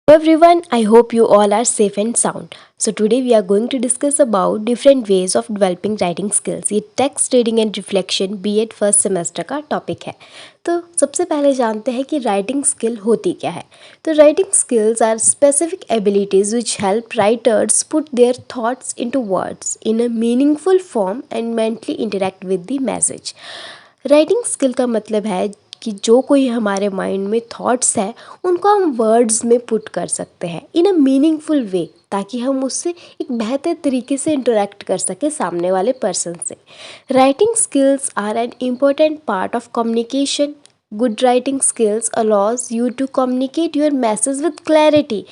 Hello everyone, I hope you all are safe and sound. So today we are going to discuss about different ways of developing writing skills. ये text reading and reflection BEd first semester का topic है। तो सबसे पहले जानते हैं कि writing skill होती क्या है। तो writing skills are specific abilities which help writers put their thoughts into words in a meaningful form and mentally interact with the message. Writing skill का मतलब है कि जो कोई हमारे माइंड में थॉट्स है उनको हम वर्ड्स में पुट कर सकते हैं इन अ मीनिंगफुल वे, ताकि हम उससे एक बेहतर तरीके से इंटरेक्ट कर सकें सामने वाले पर्सन से। Writing skills are an important part of communication. Good writing skills allows you to communicate your message with clarity.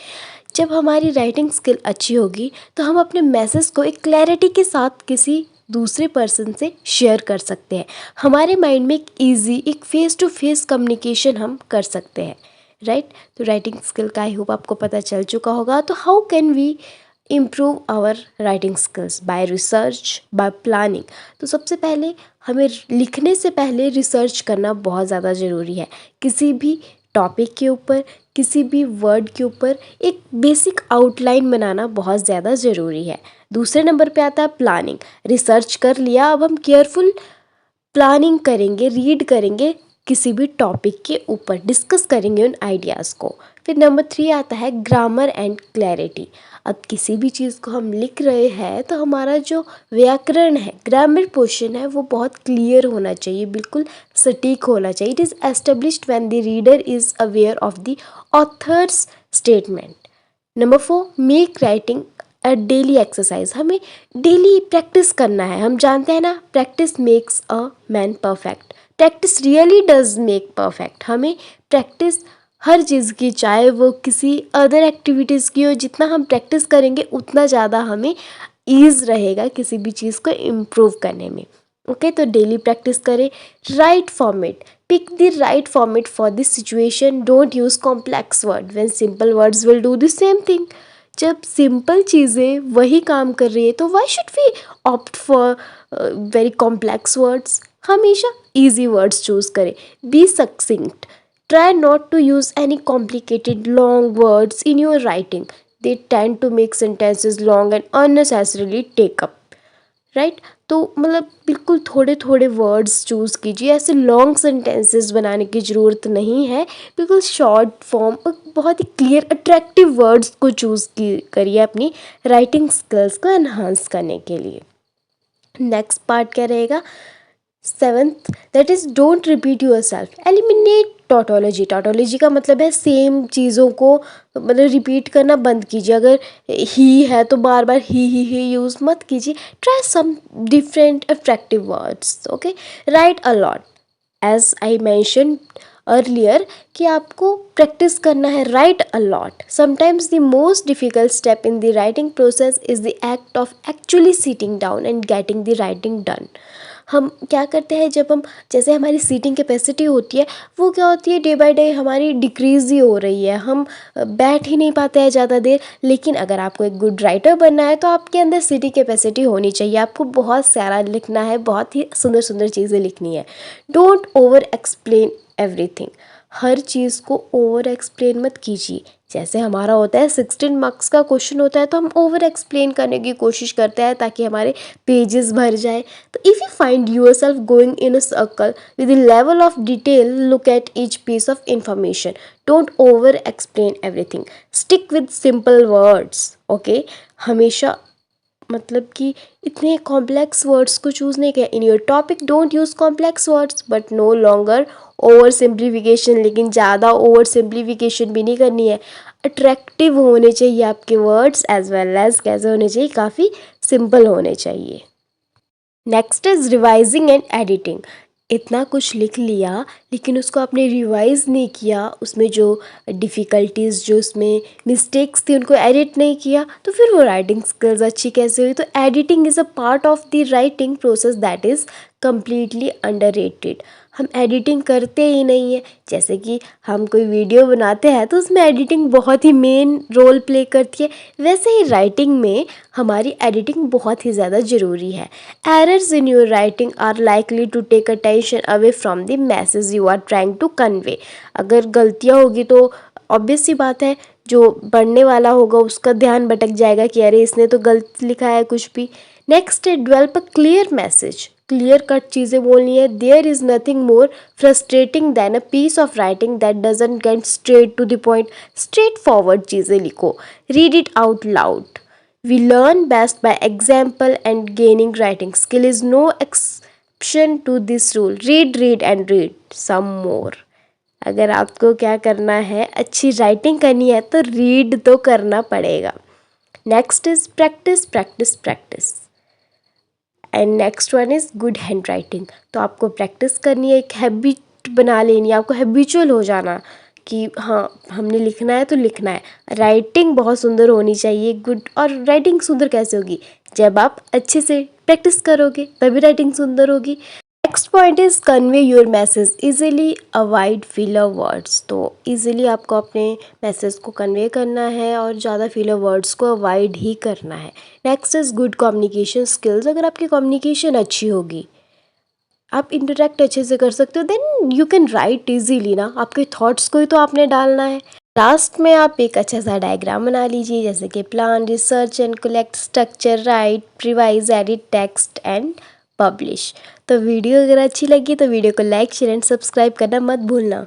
जब हमारी राइटिंग स्किल अच्छी होगी तो हम अपने मैसेज को एक क्लैरिटी के साथ किसी दूसरे पर्सन से शेयर कर सकते हैं। हमारे माइंड में एक ईजी, एक फेस टू फेस कम्युनिकेशन हम कर सकते हैं, राइट। तो राइटिंग स्किल का आई होप आपको पता चल चुका होगा। तो how can we improve our writing skills? By research, by planning. तो सबसे पहले हमें लिखने से पहले रिसर्च करना बहुत ज़्यादा ज़रूरी है। किसी भी टॉपिक के ऊपर, किसी भी वर्ड के ऊपर एक बेसिक आउटलाइन बनाना बहुत ज़्यादा ज़रूरी है। दूसरे नंबर पे आता है प्लानिंग। रिसर्च कर लिया, अब हम केयरफुल प्लानिंग करेंगे, रीड करेंगे किसी भी टॉपिक के ऊपर, डिस्कस करेंगे उन आइडियाज़ को। फिर नंबर 3 आता है ग्रामर एंड क्लैरिटी। अब किसी भी चीज़ को हम लिख रहे हैं तो हमारा जो व्याकरण है, ग्रामर पोर्शन है, वो बहुत क्लियर होना चाहिए, बिल्कुल सटीक होना चाहिए। It is established when the reader is aware of the author's statement. Number 4, make writing a daily exercise. हमें डेली प्रैक्टिस करना है। हम जानते हैं ना, practice makes a man perfect. Practice really does make perfect. हमें प्रैक्टिस हर चीज़ की, चाहे वो किसी अदर एक्टिविटीज़ की हो, जितना हम प्रैक्टिस करेंगे उतना ज़्यादा हमें ईज़ रहेगा किसी भी चीज़ को इम्प्रूव करने में। ओके, तो डेली प्रैक्टिस करें। Right format, pick the right format for this situation. Don't use complex word when simple words will do the same thing. जब सिंपल चीज़ें वही काम कर रही है तो why should we opt for very complex words? हमेशा easy words choose करें. Be succinct. Try not to use any complicated long words in your writing. They tend to make sentences long and unnecessarily take up. Right. तो मतलब बिल्कुल थोड़े थोड़े words choose कीजिए। ऐसे long sentences बनाने की ज़रूरत नहीं है। बिल्कुल शॉर्ट फॉर्म और बहुत ही क्लियर अट्रैक्टिव वर्ड्स को चूज़ करिए अपनी राइटिंग स्किल्स को एनहांस करने के लिए। नेक्स्ट पार्ट क्या रहेगा? 7th, that is don't repeat yourself. Eliminate tautology. Tautology का मतलब है सेम चीज़ों को मतलब रिपीट करना बंद कीजिए। अगर ही है तो बार बार ही यूज़ मत कीजिए। Try some different attractive words. Okay, write a lot. As I mention earlier कि आपको प्रैक्टिस करना है। Write a lot. Sometimes the most difficult step in the writing process is the act of actually sitting down and getting the writing done. हम क्या करते हैं, जब हम जैसे हमारी सीटिंग कैपेसिटी होती है वो क्या होती है, डे बाय डे हमारी डिक्रीज़ ही हो रही है। हम बैठ ही नहीं पाते हैं ज़्यादा देर। लेकिन अगर आपको एक गुड राइटर बनना है तो आपके अंदर सीटिंग कैपेसिटी होनी चाहिए। आपको बहुत सारा लिखना है, बहुत ही सुंदर सुंदर चीज़ें लिखनी है। Don't overexplain everything. हर चीज़ को ओवर एक्सप्लेन मत कीजिए। जैसे हमारा होता है 16 मार्क्स का क्वेश्चन होता है तो हम ओवर एक्सप्लेन करने की कोशिश करते हैं ताकि हमारे पेजेस भर जाए। तो if you find yourself going in a circle with a level of detail, look at each piece of information. Don't over explain everything. Stick with simple words. Okay, हमेशा मतलब कि इतने कॉम्प्लेक्स वर्ड्स को choose नहीं किया। In your topic don't use complex words, but no longer over simplification. लेकिन ज़्यादा over simplification भी नहीं करनी है। अट्रैक्टिव होने चाहिए आपके वर्ड्स, एज वेल एज कैसे होने चाहिए, काफ़ी सिंपल होने चाहिए। Next is revising and editing. इतना कुछ लिख लिया लेकिन उसको आपने रिवाइज़ नहीं किया, उसमें जो डिफ़िकल्टीज़, जो उसमें मिस्टेक्स थी उनको एडिट नहीं किया, तो फिर वो राइटिंग स्किल्स अच्छी कैसे हुई? तो editing is a part of the writing process that is completely underrated. हम एडिटिंग करते ही नहीं है। जैसे कि हम कोई वीडियो बनाते हैं तो उसमें एडिटिंग बहुत ही मेन रोल प्ले करती है, वैसे ही राइटिंग में हमारी एडिटिंग बहुत ही ज़्यादा ज़रूरी है। Errors in your writing are likely to take attention away from the message you are trying to convey. अगर गलतियाँ होगी तो ऑब्वियस सी बात है जो पढ़ने वाला होगा उसका ध्यान भटक जाएगा कि अरे इसने तो गलत लिखा है कुछ भी। नेक्स्ट है develop a clear message, clear cut चीज़ें बोलनी है। There is nothing more frustrating than a piece of writing that doesn't get straight to the point. Straightforward चीज़ें लिखो, read it out loud. We learn best by example and gaining writing skill is no exception to this rule. Read and read some more. अगर आपको क्या करना है, अच्छी writing करनी है तो रीड तो करना पड़ेगा। Next is practice practice practice and next one is good hand writing. तो आपको प्रैक्टिस करनी है, एक हैबिट बना लेनी है, आपको हैबिचुअल हो जाना कि हाँ हमने लिखना है तो लिखना है। राइटिंग बहुत सुंदर होनी चाहिए, गुड। और राइटिंग सुंदर कैसे होगी? जब आप अच्छे से प्रैक्टिस करोगे तभी राइटिंग सुंदर होगी। Next point is convey your message easily, avoid filler words. तो इजीली आपको अपने मैसेज को कन्वे करना है और ज़्यादा फिलर वर्ड्स को अवॉइड ही करना है। Next is good communication skills. अगर आपकी कम्युनिकेशन अच्छी होगी, आप इंटरेक्ट अच्छे से कर सकते हो, then you can write easily ना। आपके थॉट्स को ही तो आपने डालना है। लास्ट में आप एक अच्छा सा डायग्राम बना लीजिए, जैसे कि plan, research and collect, structure, right, revise, edit, text and publish. तो वीडियो अगर अच्छी लगी तो वीडियो को लाइक, शेयर एंड सब्सक्राइब करना मत भूलना।